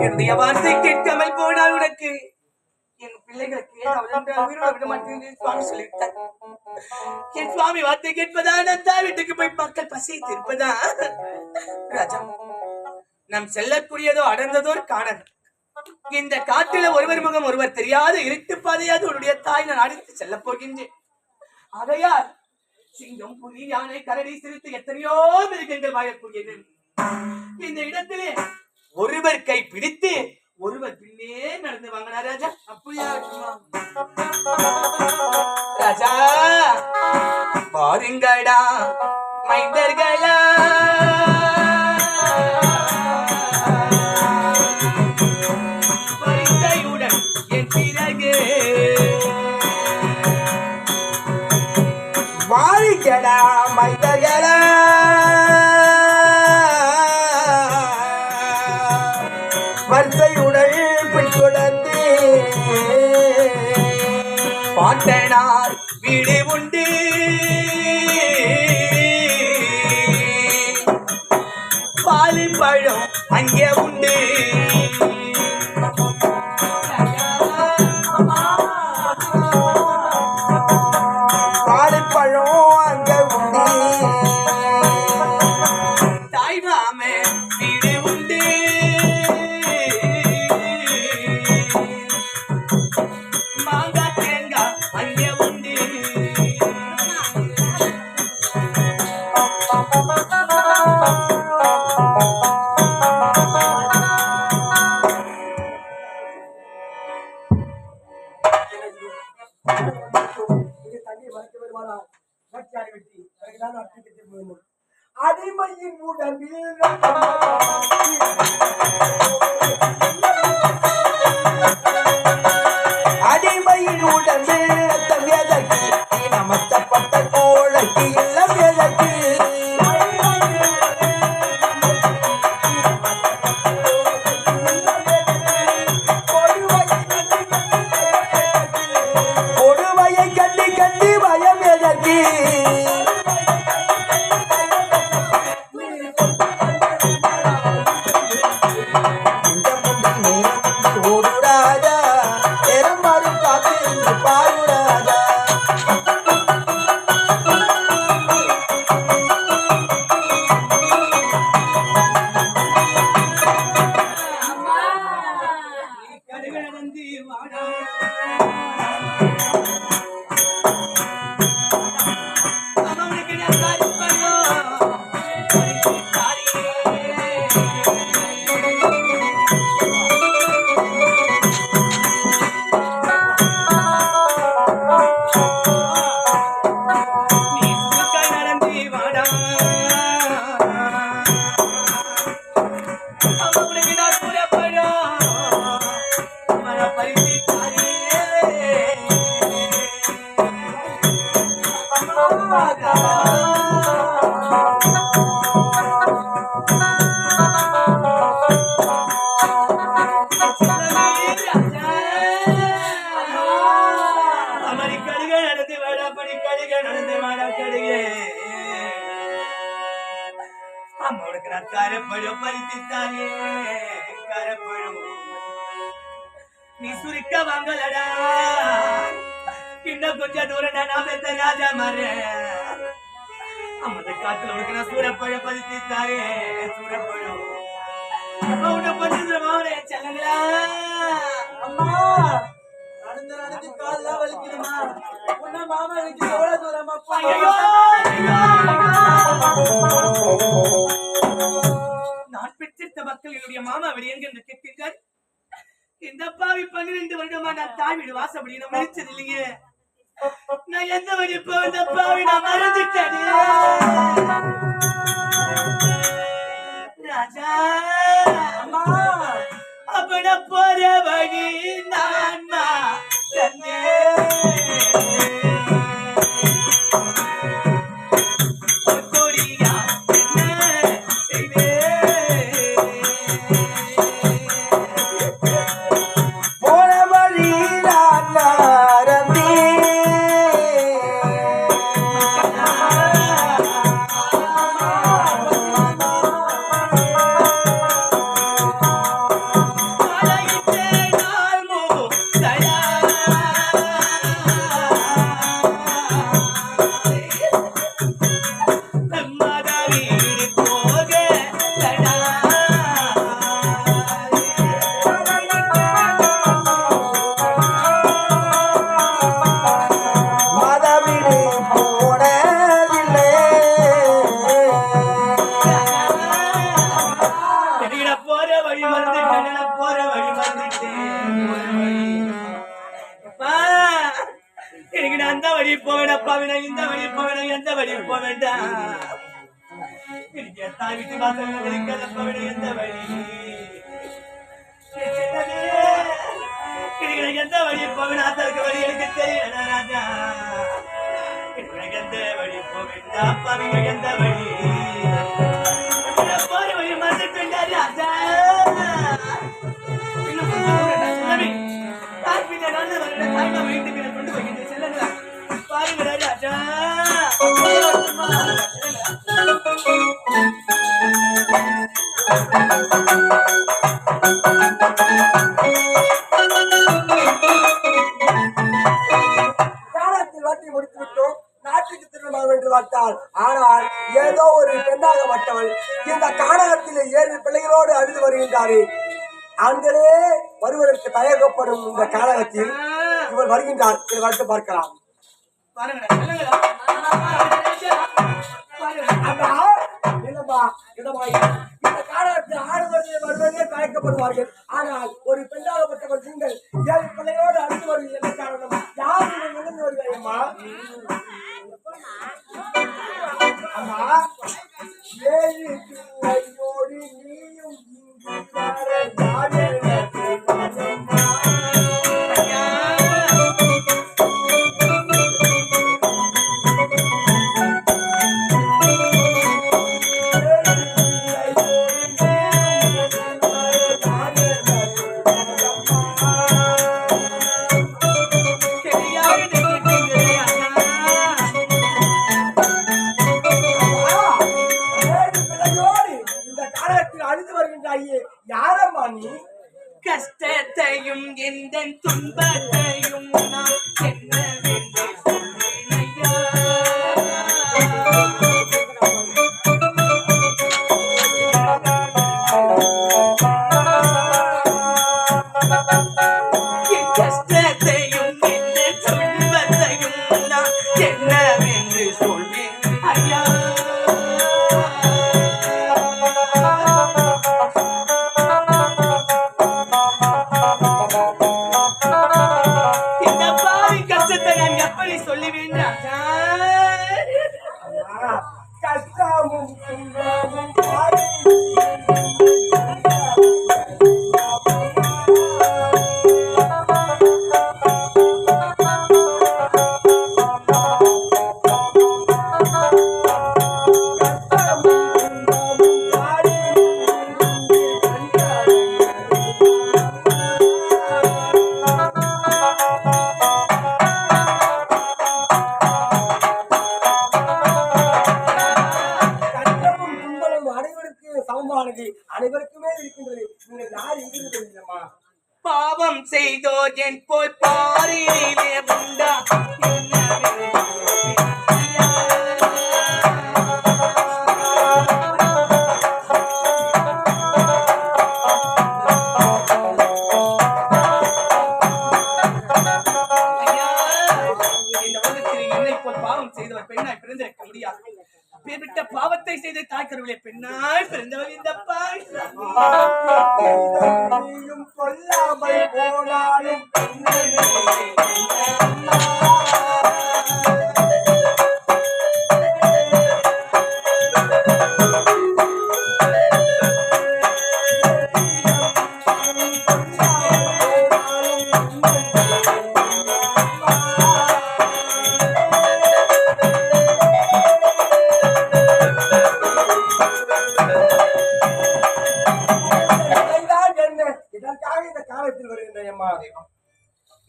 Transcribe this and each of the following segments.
என்னுடைய வார்த்தை கேட்காமல் போனால் உனக்கு என் பிள்ளைகளுக்கு உயிரோட விட மாட்டேன் சுவாமி சொல்லிவிட்டார். என் சுவாமி வார்த்தை கேட்பதா நந்தா வீட்டுக்கு போய் மக்கள் பசியை தீர்ப்பதா? ராஜா, நாம் செல்லக்கூடியதோ அடர்ந்ததோர் காணல். இந்த காட்டில ஒருவர் முகம் ஒருவர் தெரியாத இருட்டு பாதையாக உன்னுடைய தாய் நான் அடித்து செல்ல போகின்றேன். ஆகையால் சிங்கம், புலி, யானை, கரடி, சிறுத்தை எத்தனையோ மிருகங்கள் வாழக்கூடியது. இந்த இடத்திலே ஒருவர் கை பிடித்து ஒருவர் பின்னே நடந்து வாங்கினா ராஜா. அப்படியா ராஜா? பாருங்கடா மைந்தர்களா, பரிசையுடன் என் பிறகு வாரிக்கடா மைந்தர்களா, வரிசையுடன் பின்தொடர்ந்து பாட்டனார் வீடு உண்டு, பாலு பழம் அங்கே உண்டு. பாலு பழம் அங்கே உண்டு, தாய் மாமே வீடு உண்டு, மாங்காய் தேங்காய் அங்கே உண்டு. அடிமையின் உடம்பில் அடிமையின் உடம்பில் தவியதற்கு நமத்தப்பட்ட கோழைக்கு இல்லம் எதற்கு? கொடுமையை கண்டி கண்டி பயம் எதற்கு? நீ சுருக்க வாங்கலடா, இன்னும் கொஞ்சம் தூரம் நான் பெத்த ராஜா மாறு. அந்த காத்துல உனக்கு நான் சூரப்பழ பதித்து தாரே, சூரப்பழம் உன்னை பதிச்சுமாவே செல்லங்களா. அம்மா நடந்து நடந்து கால்லாம் வலிக்குதுமா. உன்ன மாமா எனக்கு எவ்வளவு தூரம் அப்பா? நான் பெற்றிருந்த மக்கள் என்னுடைய மாமா வெளி எங்க என்று கேட்கிறார். இந்த பாவி 12 வருடமா நான் தாய் வீடு வாசப்படி நான் மறிச்சது இல்லைங்க. நான் எந்த வழி இப்போ இந்த பாவி நான் மறந்துட்டேன் ராஜா. அம்மா அப்பட போற வழி நான் போன வழி நான் அந்த வழி போவேடப்பா வினை இந்த வழி போவேட எந்த வழி போவேண்டா தாய் வீட்டு வாசல்களப்பா வினை எந்த வழி எந்த வழி போவேன் அதற்கு வழி எனக்கு தெரியல ராஜா எந்த வழி போவேண்டா அப்பா வினை எந்த வழி போற வழி மறந்துட்டா ராஜா கொண்டு போய் செல்லுங்க பாருங்க ராஜா வாட்டி முடித்து விட்டோம் நாட்டுக்கு திரும்ப என்று பார்த்தால் ஆனால் ஏதோ ஒரு பெண்ணாகப்பட்டவள் இந்த கானகத்திலே 7 பிள்ளைகளோடு அழுது வருகின்றாரே ஆண்களே வருவதற்கு தயக்கப்படும் இந்த கானகத்தில் இவள் வருகின்றார் இதை வந்து பார்க்கலாம் இந்த காலத்தில் வருவதே தயக்கப்படுவார்கள் ஆனால் ஒரு பெண்ணாகப்பட்டவள் நீங்கள் 7 பிள்ளைகளோடு அழுது வருவது என்ன காரணம் யார் நடந்து வருகிறேம்மா அம்மா 7 பிள்ளையோடு நீயும் யாரம்மா நீ கஷ்டத்தையும் எந்த துன்பத்தையும் நான் என்னவென்று சொல்வேனையா கஷ்டத்தையும் எந்த துன்பத்தையும் நான் என்னவென்று சொல்வேன் ஐயா சொல்லுவேன் கஷ்டமும் அனைவருக்குமே இருக்கின்றது நீங்கள் யார் எங்கிருந்தீங்கம்மா பாவம் செய்தோ என் போய் பாரிலே உண்டா பாவம் செய்தவர் பெண்ணாய் பிறந்திருக்க முடியாது பேர்விட்ட பாவத்தை செய்த தாய்க்கருவிலே பெண்ணாய் பிறந்தவர் இந்த கொல்லாமல் போனாலும்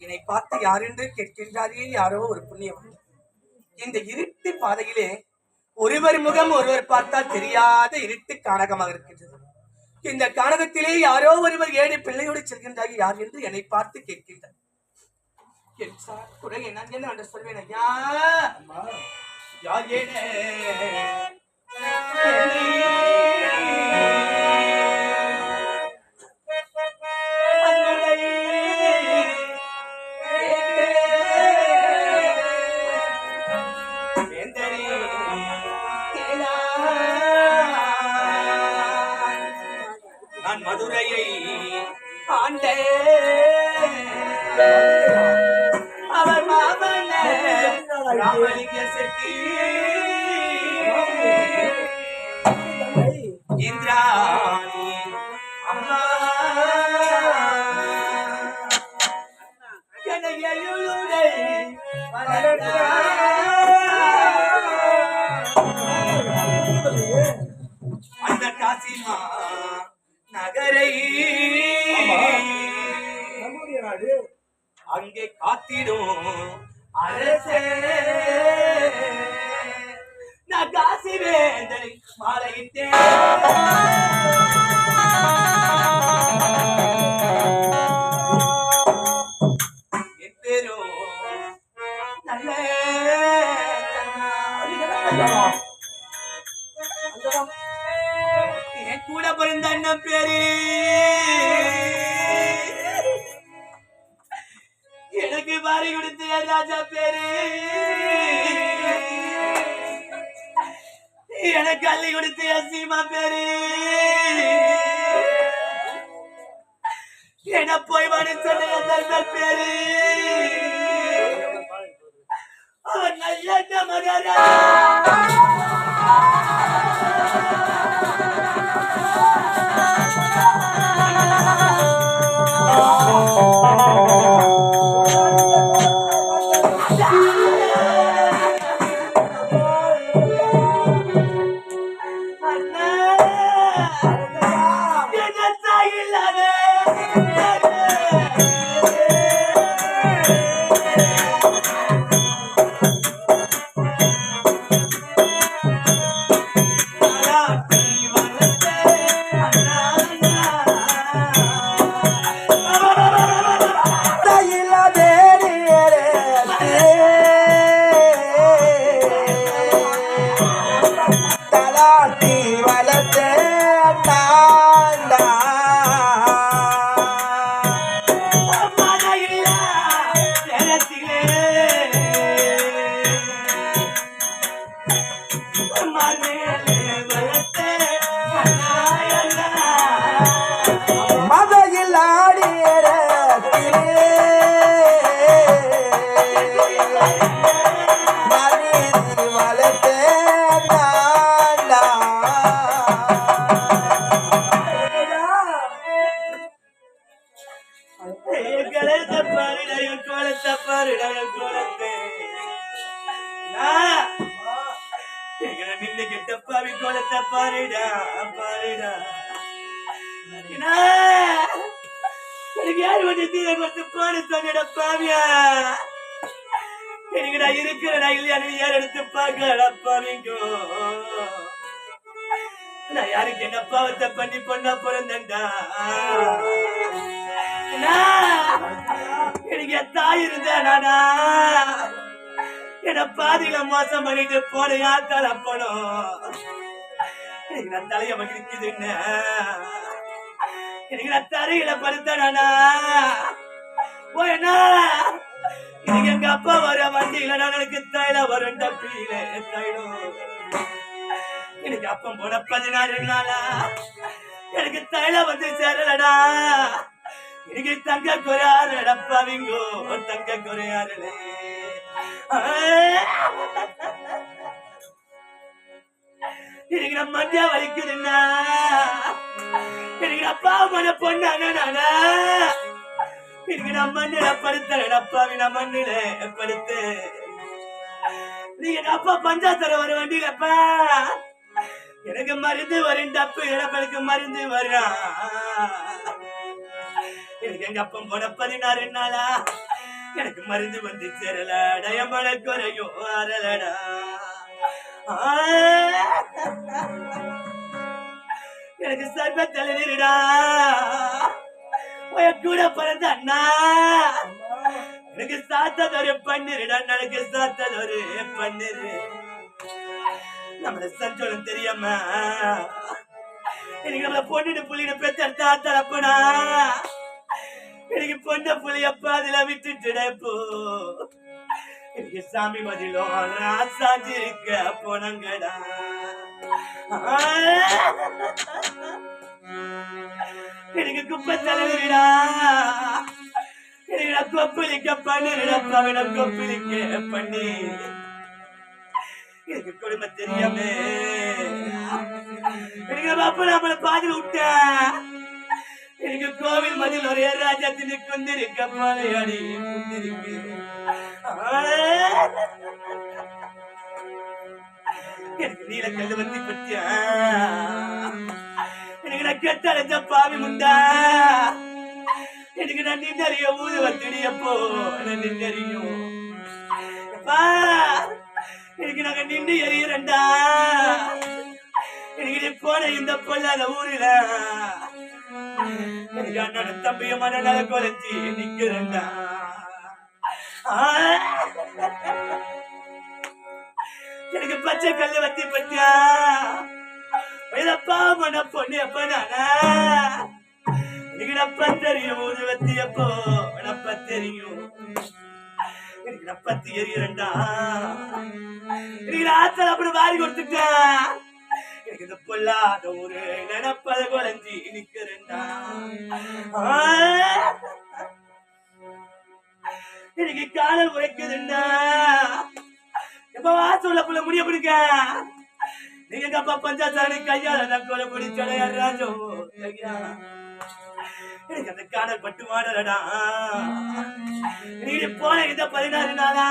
என்னை பார்த்து யார் என்று கேட்கின்றாரே யாரோ ஒரு புண்ணியவன் இந்த இருட்டு பாதையிலே ஒருவர் முகம் ஒருவர் பார்த்தால் தெரியாத இருட்டு கானகமாக இருக்கின்றது இந்த கானகத்திலே யாரோ ஒருவர் 7 பிள்ளையோடு செல்கின்றார்கள் யார் என்று என்னை பார்த்து கேட்கின்றார் குறை என்ன சொல்வேன் ஐயா யார் நான் மதுரையை ஆண்டே அவர் மாமன்ன ராமலிங்க செட்டி இந்திராணி அம்மா கனகையுளுடை அந்த காசிமா நகரை அங்கே காத்திடும் அரசே நான் காசி வேந்தனை மாலையிட்டேன் என் பேரும் நல்ல என் கூட பிறந்த அண்ணன் பேரு எனக்கு பாரி கொடுத்து ராஜா பேரு எனக்கு அள்ளி கொடுத்து சீமா பேரு என போய் மனு சொன்ன பேரு நல்ல மகரா யாருக்கு என்ன பாவத்தை பண்ணி பொண்ணா பிறந்தா எனக்கு தாய் இருந்தானா என்ன பாதியில மோசம் பண்ணிட்டு போன யாத்தால் அப்பனும் எனக்கு நான் தலைய மகிழ்க்குது என்ன எனக்கு நான் தரையில படுத்தானா போயனா எனக்கு எங்க அப்பா வர வண்டியில நான் எனக்கு தைல வரும் டப்பியில தைலம் எனக்கு அப்பம் போன 16 நாளா எனக்கு தைல வந்து சேரலடா எனக்கு தங்க குறையாரடப்பாவிங்கோ தங்க குறையாரலே எனக்கு நம்ம மண்டியா வலிக்குதுன்னா எனக்கு அப்பா மன பொண்ணானா எனக்கு நம்ம மண்ணில படுத்தலடப்பாவி நம்ம மண்ணில படுத்து நீங்க அப்பா பஞ்சாயத்துல வர வண்டியிலப்பா எனக்கு மருந்து வரும் டப்பு இழப்பனுக்கு மருந்து வர்றான் எனக்கு எங்க அப்பம் போன 16 நாளா எனக்கு மருந்து வந்து சேரலடா எம்மன குறையும் அரலடா எனக்கு சர்பத்தில் நிறுடா கூட பிறந்த அண்ணா எனக்கு சாத்ததொரு பண்ணிருடா எனக்கு சாத்ததொரு பண்ணிரு நம்மள சஞ்சோலம் தெரியாம எனக்கு நம்மள பொண்ணுன்னு புள்ளின்னு பெத்தெடுத்தா தரப்பனா எனக்கு பொண்ண புள்ளிய பாதில விட்டுட்டு போ எனக்கு சாமி மதிலோ ராசாஞ்சி இருக்க போனங்கடா எனக்கு குப்பை தலைவரிடா எனக்கு கொப்பளிக்க பண்ணிருடா பவிடம் கொப்பளிக்க பண்ணி எனக்கு கொடுமை தெரியாமே எனக்கு அப்ப நம்மள பாதில விட்ட எனக்கு கோவில் மதில் ஒரே ராஜாத்தினு குந்திருக்க பாலையாடி குந்திருக்கு எனக்கு நீல கல்லு வந்து பத்தியா எனக்கு நான் கெட்டடைஞ்ச பாவி முண்டா எனக்கு நான் நின்னறிய ஊது வத்திடியப்போ நான் நின்னறியும் எனக்கு நாங்க நின்று எறியறண்டா எனக்கு நீ போன இந்த பொல்லாத ஊரில எனக்கு அண்ணோட தம்பிய மனநல குறைச்சி நிக்கிறண்டா எனக்கு பச்சை கல்லு வத்தி பத்தியா அப்பா மன பொண்ணு அப்ப நானா எனக்கு நப்ப தெரியும் ஊது வத்தியப்போ நப்ப தெரியும் எனக்கு நப்பத்தி எறியறண்டா எனக்கு ஆத்தல் அப்படி வாரி கொடுத்துட்டேன் எனக்கு இந்த பொல்லாத ஒரு நினப்பத குறைஞ்சி நிக்கிறண்டா எனக்கு காதல் உரைக்குதுண்டா எப்ப வாசல்ல புள்ள முடிய பிடிக்க நீங்க அப்பா பஞ்சாச்சாரி கையால நான் கொலை பிடிச்சடையா ராஜோ ஐயா எனக்கு அந்த காதல் பட்டு மாடலடா நீங்க போன இந்த 16 நாளா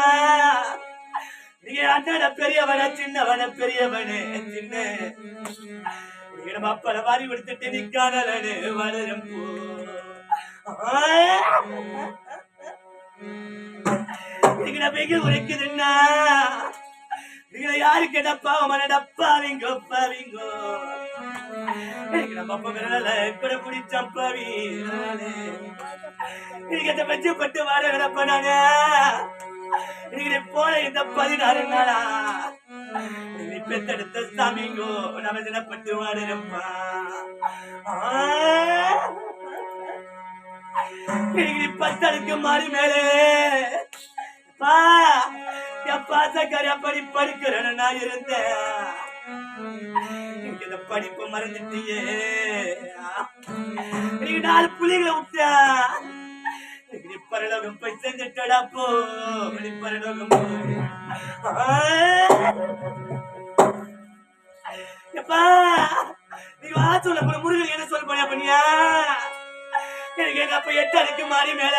நீங்க அண்ணன பெரியவன சின்னவன பெரியவனு சின்ன நீங்க நம்ம அப்பனை வாரி கொடுத்துட்டு நீ காதலனு வளரும் போ நீங்க வெகு உரைக்குதுன்னா நீங்க யாரு கேட்டப்பா மனடப்பாவிங்கோ பாவிங்கோ எனக்கு நம்ம அப்பா மேல கூட பிடிச்சப்பாவி நீங்க அதை வச்சுப்பட்டு வாட கிடப்ப நானு நீங்க போன இந்த 16 நாளா நீ பெத்தெடுத்த சாமிங்கோ நம்ம தினப்பட்டு வாடுறப்பா நீங்க 10 மாறி மேலே பாசக்காரி அப்படி படிக்கிறேன்னு நான் இருந்தேன் இந்த படிப்பு மறந்துட்டியே நீங்க 4 புள்ளிகளை விட்டா நீ பரலோகம் போய் செஞ்சுட்டடா போ நீ பரலோகம் எப்பா நீ வாசல்ல போய் முருகன் என்ன சொல்ல போறியா பண்ணியா எனக்கு எங்க அப்ப 8 அடுக்கு மாறி மேல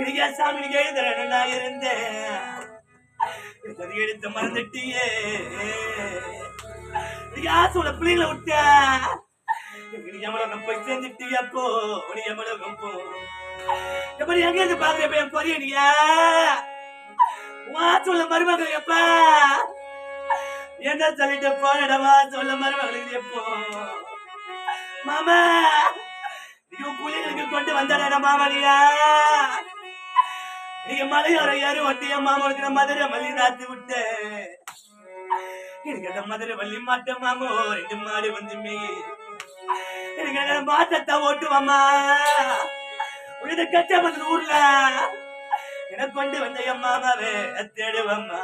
எனக்கு சாமி நீங்க எழுதுறேன்னு நான் இருந்தேன் எடுத்து மறந்துட்டியே நீங்க ஆசோட பிள்ளைங்களை விட்ட நீ எவ்வளவு போய் சேர்ந்துட்டியப்போ நீ எவ்வளவு போ எப்படி எங்க இருந்து பாக்குற பொரிய நீயா வாசோட மருமகள் எப்ப என்ன சொல்லிட்டு போனடவா சொல்ல மருமகளுக்கு எப்போ மாமா நீ பிள்ளைங்களுக்கு கொண்டு வந்தாடா மாமனியா நீங்க மலையோர யாரும் ஒட்டிய மாமனுக்கு மதுரை மல்லி நாத்து விட்ட எனக்கு அந்த மதுரை வள்ளி மாட்ட மாமோ 2 மாடு வந்துமே எனக்கு மாட்டத்தை ஓட்டுவாமா உனது கட்டபத்து ஊர்ல எனக்கு கொண்டு வந்த என் மாமாவே தேடுவம்மா